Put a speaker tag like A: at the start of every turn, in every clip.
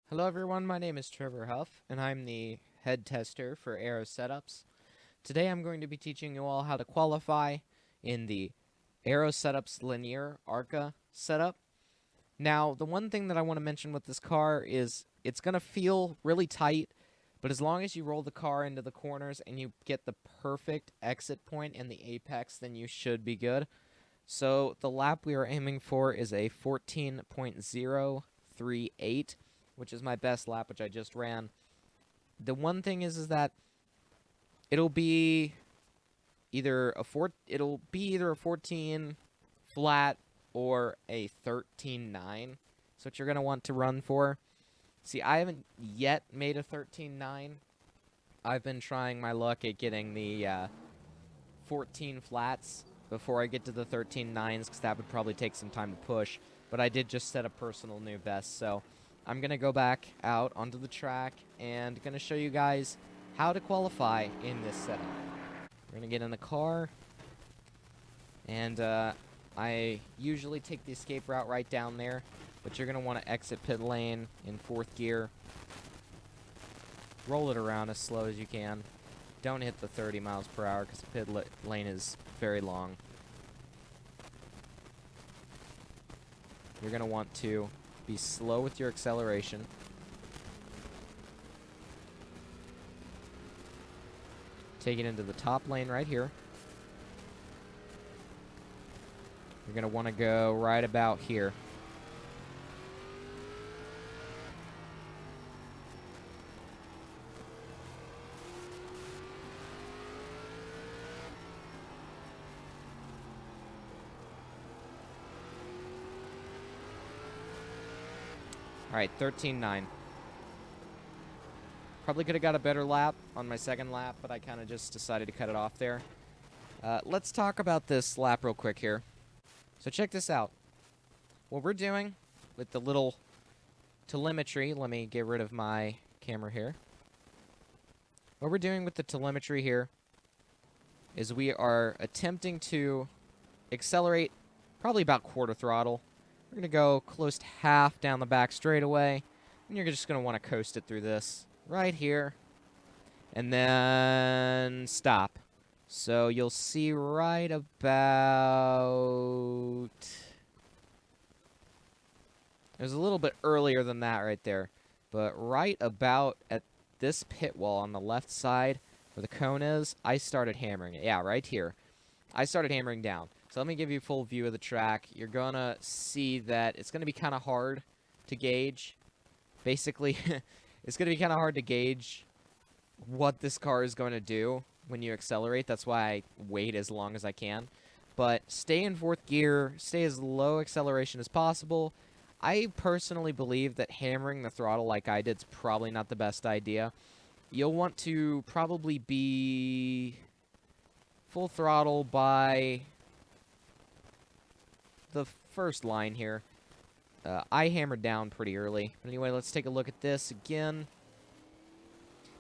A: Hello everyone, my name is Trevor Huff, and I'm the head tester for Aaro Setups. Today I'm going to be teaching you all how to qualify in the Aaro Setups Lanier Arca setup. Now, the one thing that I want to mention with this car is it's going to feel really tight, but as long as you roll the car into the corners and you get the perfect exit point in the apex, then you should be good. So the lap we are aiming for is a 14.038, which is my best lap, which I just ran. The one thing is that it'll be either a 14 flat or a 13.9. So what you're gonna want to run for. See, I haven't yet made a 13.9. I've been trying my luck at getting the 14 flats before I get to the 13.9s, because that would probably take some time to push. But I did just set a personal new best, so I'm going to go back out onto the track and going to show you guys how to qualify in this setup. We're going to get in the car, and I usually take the escape route right down there, but you're going to want to exit pit lane in 4th gear. Roll it around as slow as you can. Don't hit the 30 miles per hour because the pit lane is very long. You're going to want to be slow with your acceleration. Take it into the top lane right here. You're going to want to go right about here. Alright, 13.9. Probably could have got a better lap on my second lap, but I kind of just decided to cut it off there. Let's talk about this lap real quick here. So check this out. What we're doing with the little telemetry, let me get rid of my camera here. What we're doing with the telemetry here is we are attempting to accelerate probably about quarter throttle. We're going to go close to half down the back straightaway, and you're just going to want to coast it through this right here, and then stop. So you'll see right about... It was a little bit earlier than that right there, but right about at this pit wall on the left side where the cone is, I started hammering it. Yeah, right here. I started hammering down. So let me give you a full view of the track. You're going to see that it's going to be kind of hard to gauge. Basically, it's going to be kind of hard to gauge what this car is going to do when you accelerate. That's why I wait as long as I can. But stay in 4th gear. Stay as low acceleration as possible. I personally believe that hammering the throttle like I did is probably not the best idea. You'll want to probably be full throttle by the first line here. I hammered down pretty early. But anyway, let's take a look at this again.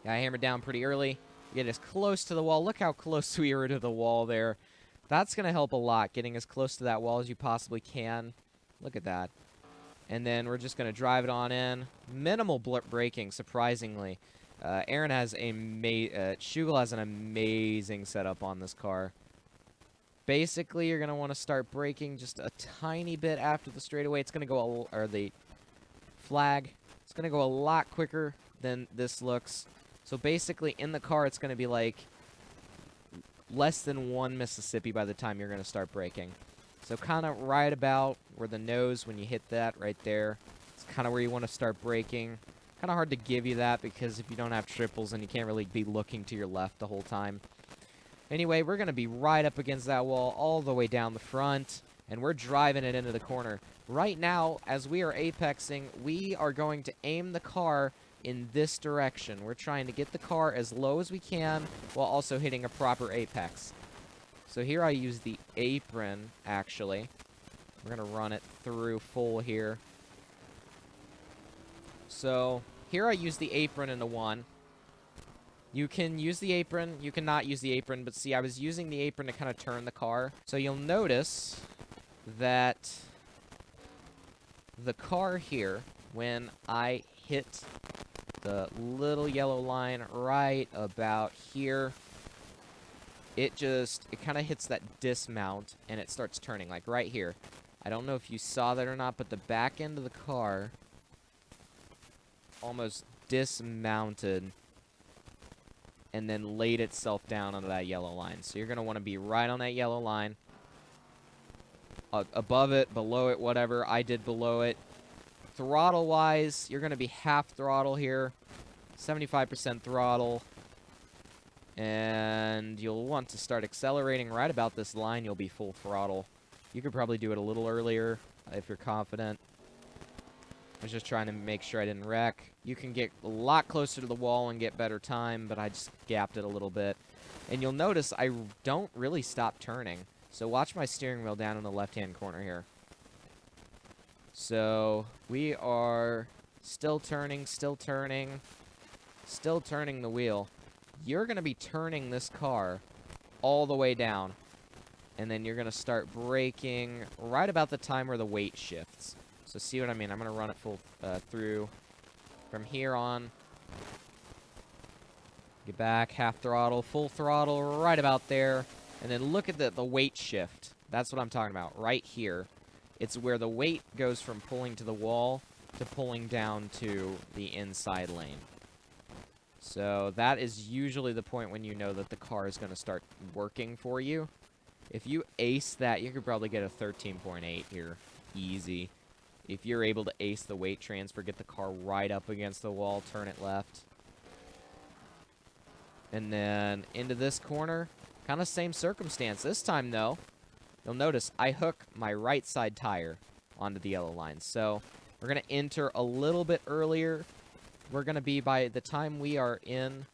A: Yeah, I hammered down pretty early. Get as close to the wall. Look how close we were to the wall there. That's going to help a lot, getting as close to that wall as you possibly can. Look at that. And then we're just going to drive it on in. Minimal braking, surprisingly. Aaron has Shugel has an amazing setup on this car. Basically, you're going to want to start braking just a tiny bit after the straightaway. It's going to go, or the flag. It's going to go a lot quicker than this looks. So basically, in the car, it's going to be like less than 1 Mississippi by the time you're going to start braking. So kind of right about where the nose, when you hit that right there, it's kind of where you want to start braking. Kind of hard to give you that because if you don't have triples, then you can't really be looking to your left the whole time. Anyway, we're going to be right up against that wall all the way down the front, and we're driving it into the corner. Right now, as we are apexing, we are going to aim the car in this direction. We're trying to get the car as low as we can while also hitting a proper apex. So here I use the apron, actually. We're going to run it through full here. So here I use the apron in the 1. You can use the apron, you cannot use the apron, but see, I was using the apron to kind of turn the car. So you'll notice that the car here, when I hit the little yellow line right about here, it kind of hits that dismount, and it starts turning, like right here. I don't know if you saw that or not, but the back end of the car almost dismounted and then laid itself down onto that yellow line. So you're going to want to be right on that yellow line. Above it, below it, whatever. I did below it. Throttle-wise, you're going to be half throttle here. 75% throttle. And you'll want to start accelerating right about this line. You'll be full throttle. You could probably do it a little earlier if you're confident. I was just trying to make sure I didn't wreck. You can get a lot closer to the wall and get better time, but I just gapped it a little bit. And you'll notice I don't really stop turning. So watch my steering wheel down in the left-hand corner here. So we are still turning, still turning, still turning the wheel. You're going to be turning this car all the way down. And then you're going to start braking right about the time where the weight shifts. So see what I mean? I'm going to run it full through from here on. Get back, half throttle, full throttle, right about there. And then look at the weight shift. That's what I'm talking about, right here. It's where the weight goes from pulling to the wall to pulling down to the inside lane. So that is usually the point when you know that the car is going to start working for you. If you ace that, you could probably get a 13.8 here. Easy. If you're able to ace the weight transfer, get the car right up against the wall, turn it left. And then into this corner, kind of same circumstance. This time, though, you'll notice I hook my right side tire onto the yellow line. So we're going to enter a little bit earlier. We're going to be, by the time we are in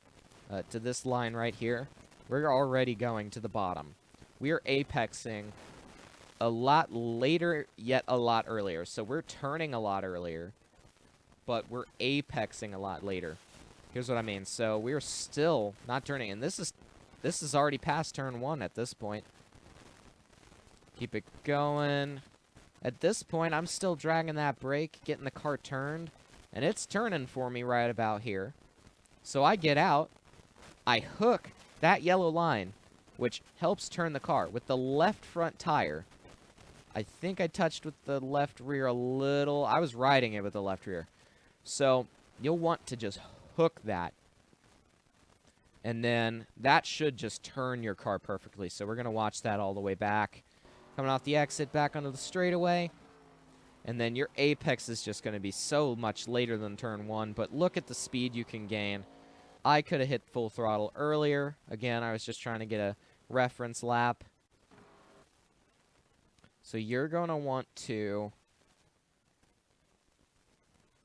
A: to this line right here, we're already going to the bottom. We are apexing a lot later, yet a lot earlier. So we're turning a lot earlier, but we're apexing a lot later. Here's what I mean. So we're still not turning, and this is already past turn 1 at this point. Keep it going. At this point, I'm still dragging that brake, getting the car turned, and it's turning for me right about here. So I get out, I hook that yellow line, which helps turn the car with the left front tire. I think I touched with the left rear a little. I was riding it with the left rear. So you'll want to just hook that. And then that should just turn your car perfectly. So we're going to watch that all the way back. Coming off the exit, back onto the straightaway. And then your apex is just going to be so much later than turn 1. But look at the speed you can gain. I could have hit full throttle earlier. Again, I was just trying to get a reference lap. So you're going to want to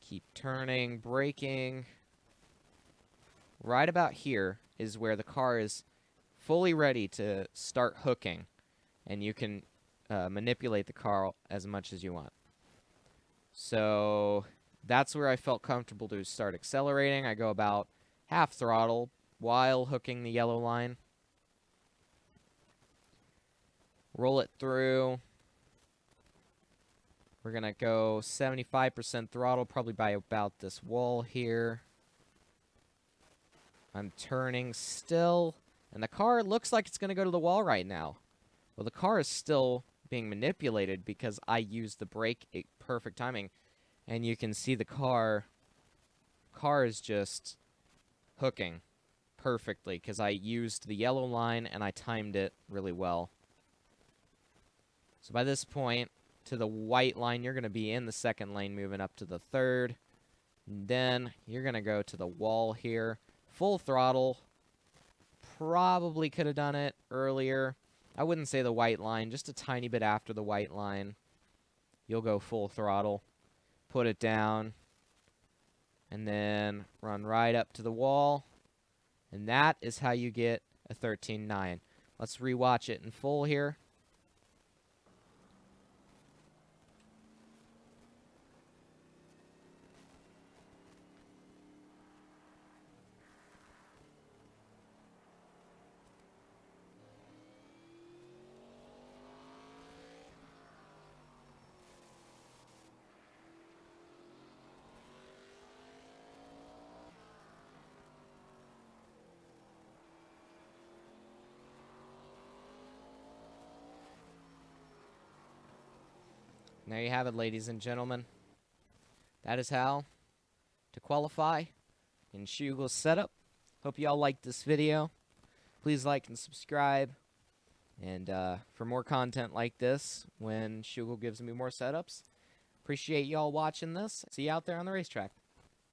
A: keep turning, braking. Right about here is where the car is fully ready to start hooking. And you can manipulate the car as much as you want. So that's where I felt comfortable to start accelerating. I go about half throttle while hooking the yellow line. Roll it through. We're going to go 75% throttle, probably by about this wall here. I'm turning still, and the car looks like it's going to go to the wall right now. Well, the car is still being manipulated because I used the brake at perfect timing. And you can see the car is just hooking perfectly because I used the yellow line and I timed it really well. So by this point, to the white line, you're going to be in the second lane moving up to the third. And then you're going to go to the wall here. Full throttle. Probably could have done it earlier. I wouldn't say the white line, just a tiny bit after the white line. You'll go full throttle. Put it down. And then run right up to the wall. And that is how you get a 13.9. Let's rewatch it in full here. There you have it, ladies and gentlemen. That is how to qualify in Shugel's setup. Hope you all liked this video. Please like and subscribe. And for more content like this, when Shugel gives me more setups, appreciate y'all watching this. See you out there on the racetrack.